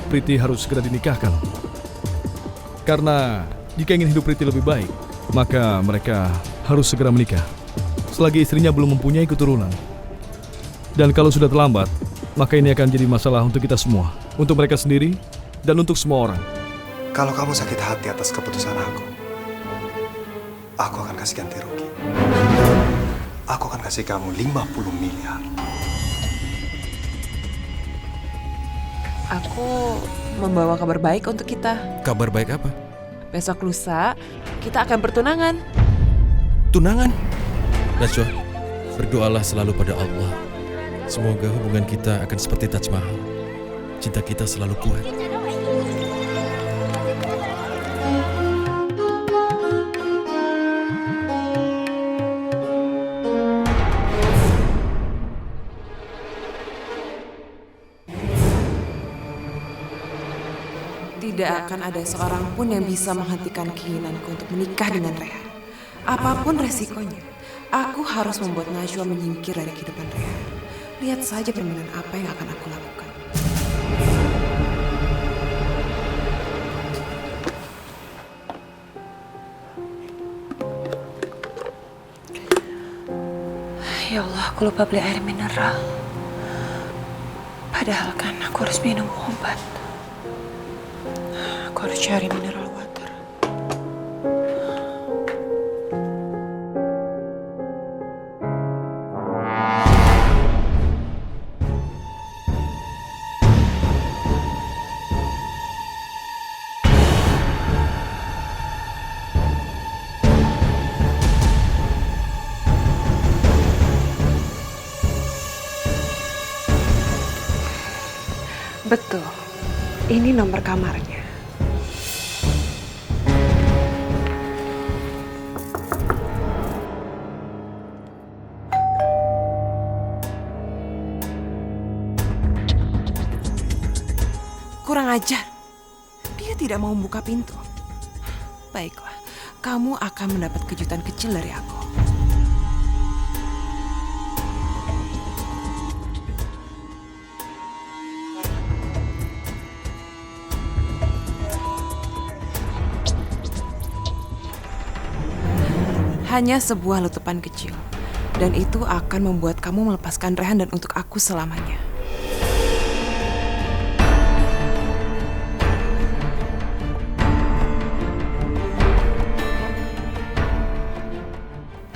Priti harus segera dinikahkan. Karena jika ingin hidup Priti lebih baik, maka mereka harus segera menikah selagi istrinya belum mempunyai keturunan. Dan kalau sudah terlambat, maka ini akan jadi masalah untuk kita semua, untuk mereka sendiri dan untuk semua orang. Kalau kamu sakit hati atas keputusan aku akan kasih ganti rugi. Aku akan kasih kamu 50 miliar. Aku membawa kabar baik untuk kita. Kabar baik apa? Besok lusa, kita akan bertunangan. Tunangan? Najwa, berdoalah selalu pada Allah. Semoga hubungan kita akan seperti Taj Mahal. Cinta kita selalu kuat. Tidak akan ada seorang pun yang bisa menghentikan keinginanku untuk menikah dengan Rehan. Apapun resikonya, aku harus membuat Najwa menyingkir dari kehidupan Rehan. Lihat saja permainan apa yang akan aku lakukan. Ya Allah, aku lupa beli air mineral. Padahal kan aku harus minum obat. Aku harus cari mineral water. Betul, ini nomor kamarnya. Kurang ajar, dia tidak mau membuka pintu. Baiklah, kamu akan mendapat kejutan kecil dari aku. Hanya sebuah letupan kecil, dan itu akan membuat kamu melepaskan Rehan dan untuk aku selamanya.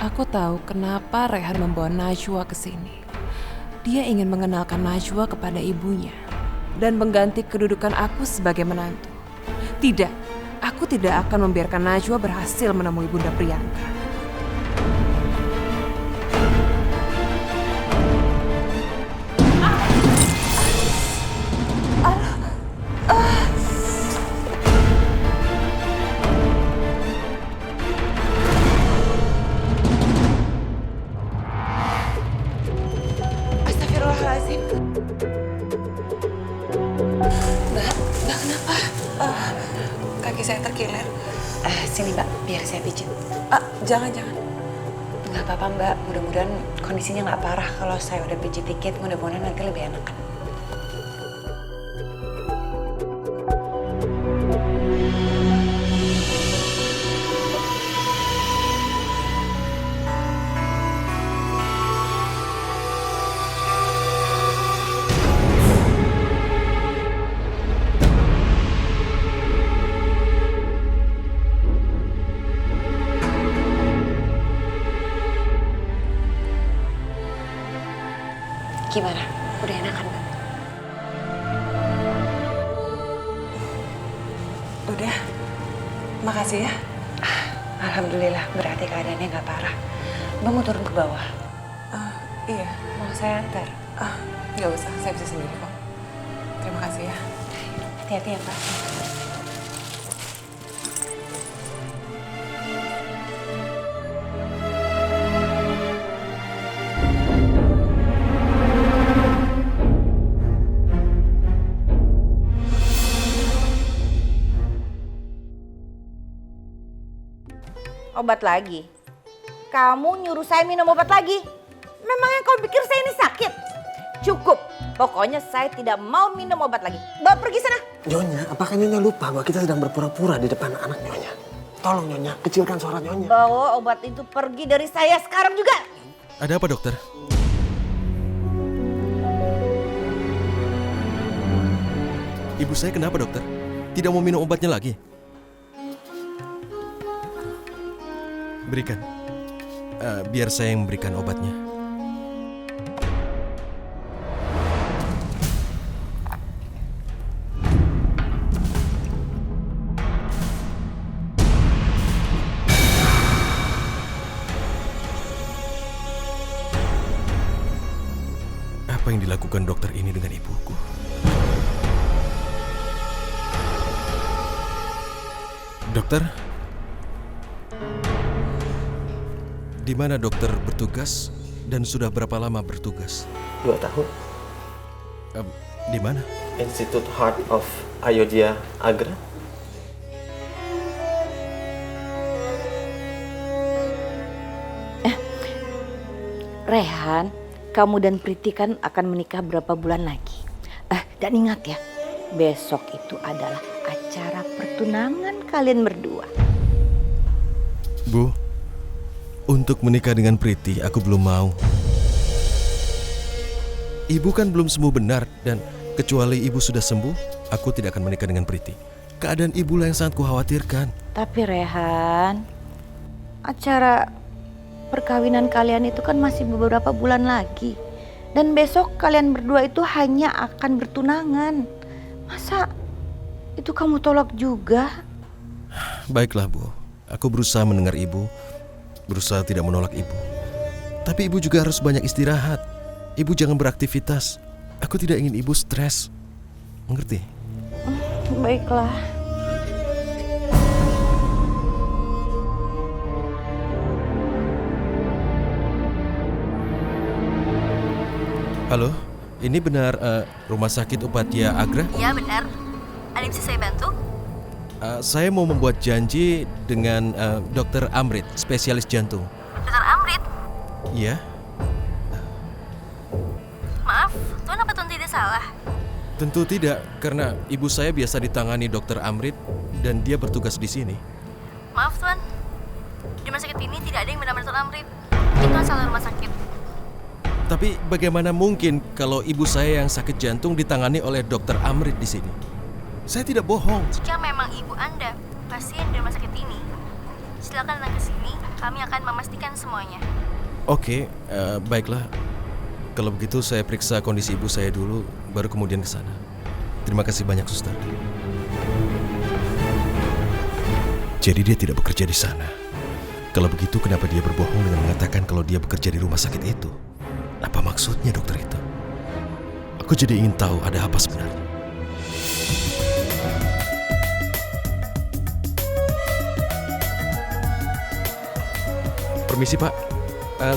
Aku tahu kenapa Rehan membawa Najwa ke sini. Dia ingin mengenalkan Najwa kepada ibunya dan mengganti kedudukan aku sebagai menantu. Tidak, aku tidak akan membiarkan Najwa berhasil menemui Bunda Priyanka. Astagfirullahaladzim. Mbak kenapa? Kaki saya terkilir. Sini Mbak, biar saya pijit. Jangan. Nggak apa-apa Mbak, mudah-mudahan kondisinya nggak parah. Kalau saya udah pijit dikit, mudah-mudahan nanti lebih enak. Gimana? Udah enakan Mbak? Udah, makasih ya. Alhamdulillah, berarti keadaannya nggak parah. Mbak mau turun ke bawah? Iya, Mau saya antar? nggak usah, saya bisa sendiri kok. Terima kasih ya. Hati-hati ya Pak. Obat lagi? Kamu nyuruh saya minum obat lagi? Memangnya kau pikir saya ini sakit? Cukup. Pokoknya saya tidak mau minum obat lagi. Bawa pergi sana. Nyonya, apakah Nyonya lupa bahwa kita sedang berpura-pura di depan anak Nyonya? Tolong Nyonya, kecilkan suara Nyonya. Bawa obat itu pergi dari saya sekarang juga. Ada apa dokter? Ibu saya kenapa dokter? Tidak mau minum obatnya lagi? Berikan. Biar saya yang memberikan obatnya. Apa yang dilakukan dokter ini dengan ibuku? Dokter? Di mana dokter bertugas dan sudah berapa lama bertugas? 2 tahun. Di mana? Institute Heart of Ayodhya Agra. Rehan, kamu dan Priti kan akan menikah berapa bulan lagi? Dan ingat ya, besok itu adalah acara pertunangan kalian berdua. Bu, untuk menikah dengan Priti aku belum mau. Ibu kan belum sembuh benar dan kecuali ibu sudah sembuh, aku tidak akan menikah dengan Priti. Keadaan ibulah yang sangat kukhawatirkan. Tapi Rehan, acara perkawinan kalian itu kan masih beberapa bulan lagi. Dan besok kalian berdua itu hanya akan bertunangan. Masa itu kamu tolak juga? Baiklah Bu, aku berusaha mendengar ibu, berusaha tidak menolak ibu. Tapi ibu juga harus banyak istirahat. Ibu jangan beraktivitas. Aku tidak ingin ibu stres. Mengerti? Baiklah. Halo, ini benar Rumah Sakit Upatya Agra? Iya benar. Ada yang bisa saya bantu? Saya mau membuat janji dengan Dr. Amrit, spesialis jantung. Dokter Amrit? Iya? Maaf, Tuan apa Tuan tidak salah? Tentu tidak, karena ibu saya biasa ditangani Dr. Amrit dan dia bertugas di sini. Maaf Tuan, di rumah sakit ini tidak ada yang bernama Tuan Amrit. Itu salah rumah sakit. Tapi bagaimana mungkin kalau ibu saya yang sakit jantung ditangani oleh Dr. Amrit di sini? Saya tidak bohong. Jika memang ibu Anda pasien di rumah sakit ini, silakan datang ke sini. Kami akan memastikan semuanya. Oke, baiklah. Kalau begitu saya periksa kondisi ibu saya dulu, baru kemudian ke sana. Terima kasih banyak, Suster. Jadi dia tidak bekerja di sana. Kalau begitu, kenapa dia berbohong dengan mengatakan kalau dia bekerja di rumah sakit itu? Apa maksudnya dokter itu? Aku jadi ingin tahu ada apa sebenarnya. Permisi Pak,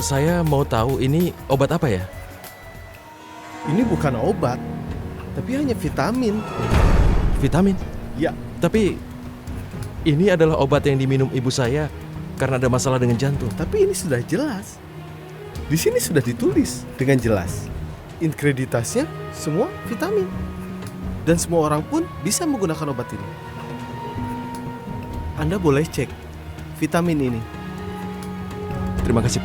saya mau tahu ini obat apa ya? Ini bukan obat, tapi hanya vitamin. Vitamin? Ya, Tapi ini adalah obat yang diminum ibu saya karena ada masalah dengan jantung. tapi ini sudah jelas. Di sini sudah ditulis dengan jelas. Ingredientasnya semua vitamin. Dan semua orang pun bisa menggunakan obat ini. Anda boleh cek vitamin ini. Terima kasih.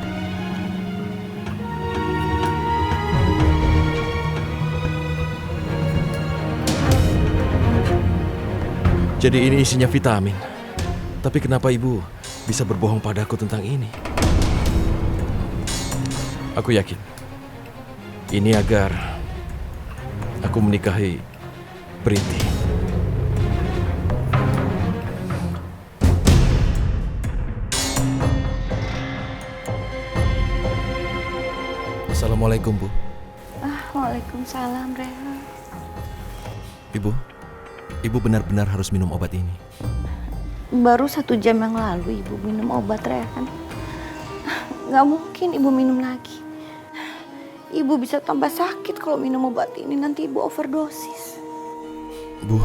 Jadi ini isinya vitamin. Tapi kenapa ibu bisa berbohong padaku tentang ini? Aku yakin ini agar aku menikahi Priti. Assalamualaikum Bu. Waalaikumsalam Rehan. Ibu benar-benar harus minum obat ini. Baru 1 jam yang lalu ibu minum obat Rehan. Gak mungkin ibu minum lagi. Ibu bisa tambah sakit kalau minum obat ini. Nanti ibu overdosis. Bu,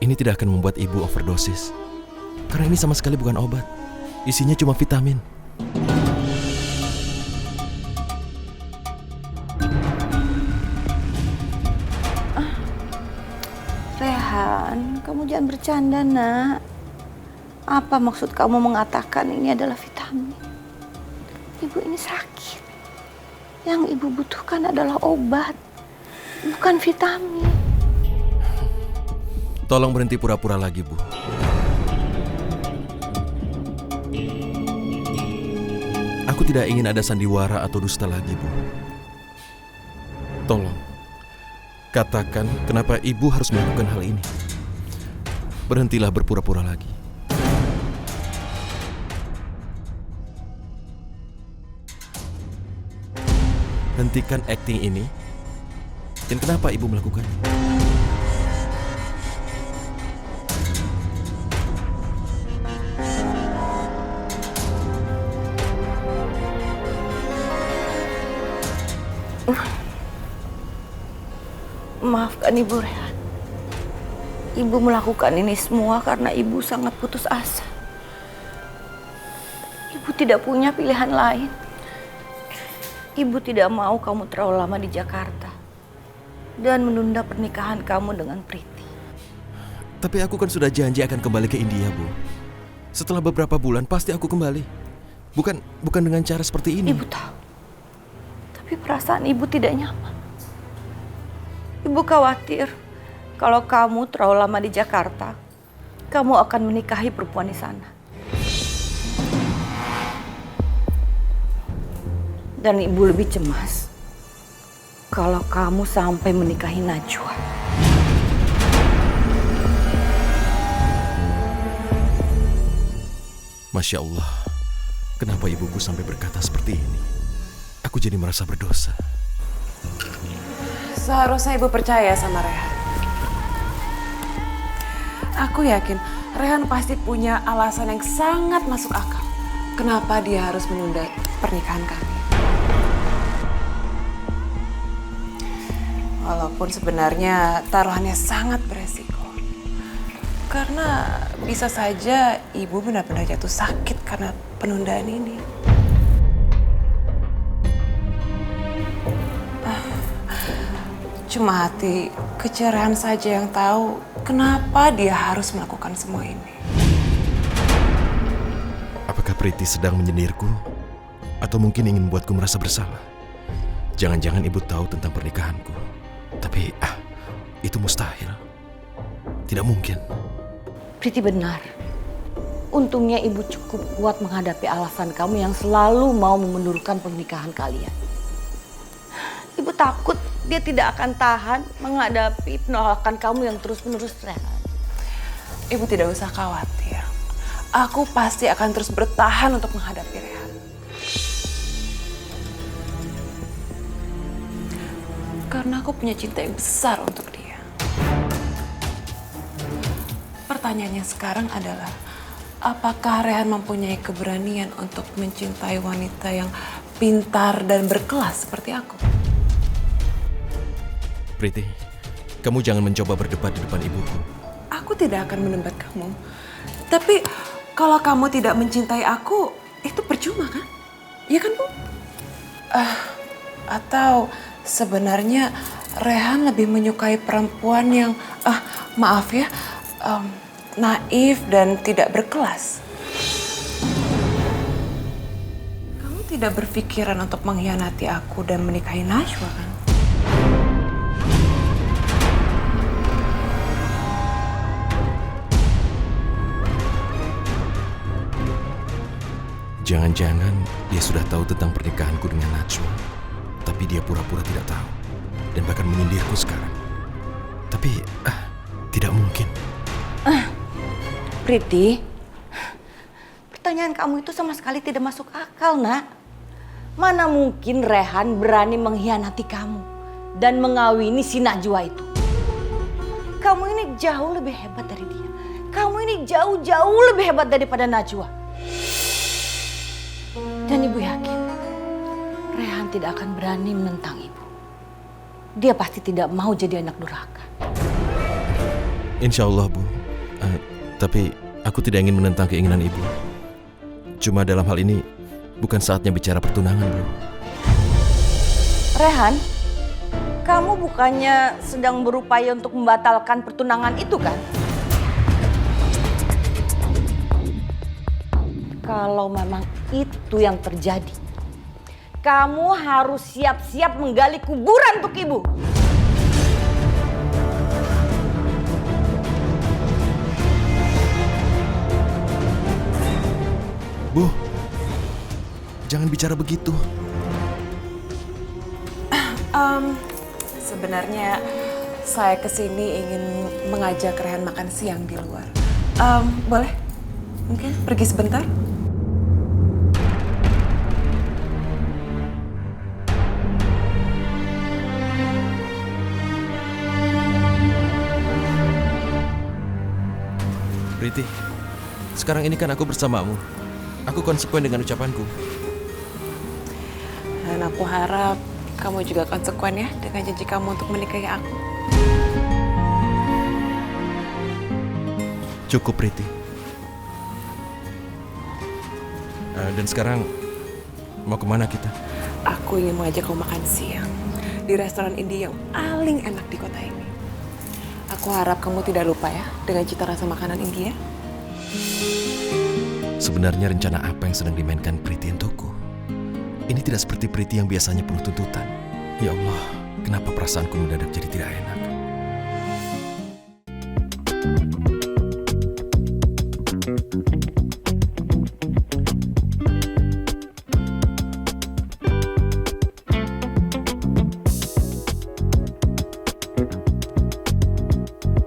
ini tidak akan membuat ibu overdosis. Karena ini sama sekali bukan obat. Isinya cuma vitamin. Kamu jangan bercanda, nak. Apa maksud kamu mengatakan ini adalah vitamin? Ibu ini sakit. Yang ibu butuhkan adalah obat, bukan vitamin. Tolong berhenti pura-pura lagi, Bu. Aku tidak ingin ada sandiwara atau dusta lagi, Bu. Tolong, katakan kenapa Ibu harus melakukan hal ini. Berhentilah berpura-pura lagi. Hentikan acting ini. Dan kenapa Ibu melakukannya? Maafkan Ibu, Rehan. Ibu melakukan ini semua karena Ibu sangat putus asa. Ibu tidak punya pilihan lain. Ibu tidak mau kamu terlalu lama di Jakarta dan menunda pernikahan kamu dengan Priti. Tapi aku kan sudah janji akan kembali ke India, Bu. Setelah beberapa bulan pasti aku kembali. Bukan dengan cara seperti ini. Ibu tahu. Tapi perasaan Ibu tidak nyaman. Ibu khawatir kalau kamu terlalu lama di Jakarta, kamu akan menikahi perempuan di sana. Dan Ibu lebih cemas kalau kamu sampai menikahi Najwa. Masya Allah, kenapa ibuku sampai berkata seperti ini? Aku jadi merasa berdosa. Seharusnya Ibu percaya sama Rehan. Aku yakin Rehan pasti punya alasan yang sangat masuk akal. Kenapa dia harus menunda pernikahan kami. Walaupun sebenarnya taruhannya sangat beresiko. Karena bisa saja Ibu benar-benar jatuh sakit karena penundaan ini. Cuma hati kecil Rehan saja yang tahu kenapa dia harus melakukan semua ini. Apakah Priti sedang menyindirku? Atau mungkin ingin membuatku merasa bersalah? Jangan-jangan ibu tahu tentang pernikahanku. Tapi itu mustahil. Tidak mungkin. Priti benar. Untungnya Ibu cukup kuat menghadapi alasan kamu yang selalu mau memundurkan pernikahan kalian. Ibu takut dia tidak akan tahan menghadapi penolakan kamu yang terus-menerus, Rehan. Ibu tidak usah khawatir. Aku pasti akan terus bertahan untuk menghadapi Rehan. Karena aku punya cinta yang besar untuk dia. Pertanyaannya sekarang adalah, apakah Rehan mempunyai keberanian untuk mencintai wanita yang pintar dan berkelas seperti aku? Priti, kamu jangan mencoba berdebat di depan ibuku. Aku tidak akan menembat kamu. Tapi kalau kamu tidak mencintai aku, itu percuma kan? Iya kan, Bu? Atau sebenarnya Rehan lebih menyukai perempuan yang, maaf ya, naif dan tidak berkelas. Kamu tidak berpikiran untuk mengkhianati aku dan menikahi Najwa kan? Jangan-jangan dia sudah tahu tentang pernikahanku dengan Najwa. Tapi dia pura-pura tidak tahu. Dan bahkan menyindirku sekarang. Tapi, tidak mungkin. Priti, pertanyaan kamu itu sama sekali tidak masuk akal, nak. Mana mungkin Rehan berani mengkhianati kamu dan mengawini si Najwa itu. Kamu ini jauh lebih hebat dari dia. Kamu ini jauh-jauh lebih hebat daripada Najwa. Dan Ibu yakin, Rehan tidak akan berani menentang Ibu. Dia pasti tidak mau jadi anak durhaka. Insya Allah, Bu. Tapi aku tidak ingin menentang keinginan Ibu. Cuma dalam hal ini, bukan saatnya bicara pertunangan, Bu. Rehan, kamu bukannya sedang berupaya untuk membatalkan pertunangan itu kan? Kalau memang itu yang terjadi, kamu harus siap-siap menggali kuburan untuk ibu. Bu, jangan bicara begitu. Sebenarnya saya kesini ingin mengajak Rehan makan siang di luar. Boleh? Mungkin pergi sebentar? Priti, sekarang ini kan aku bersamamu. Aku konsekuen dengan ucapanku. Dan aku harap kamu juga konsekuen ya dengan janji kamu untuk menikahi aku. Cukup, Priti. Dan sekarang mau kemana kita? Aku ingin mengajak kamu makan siang di restoran India yang paling enak di kota ini. Aku harap kamu tidak lupa ya dengan cita rasa makanan India. Sebenarnya rencana apa yang sedang dimainkan Priti untukku? Ini tidak seperti Priti yang biasanya penuh tuntutan. Ya Allah, kenapa perasaanku mendadak jadi tidak enak?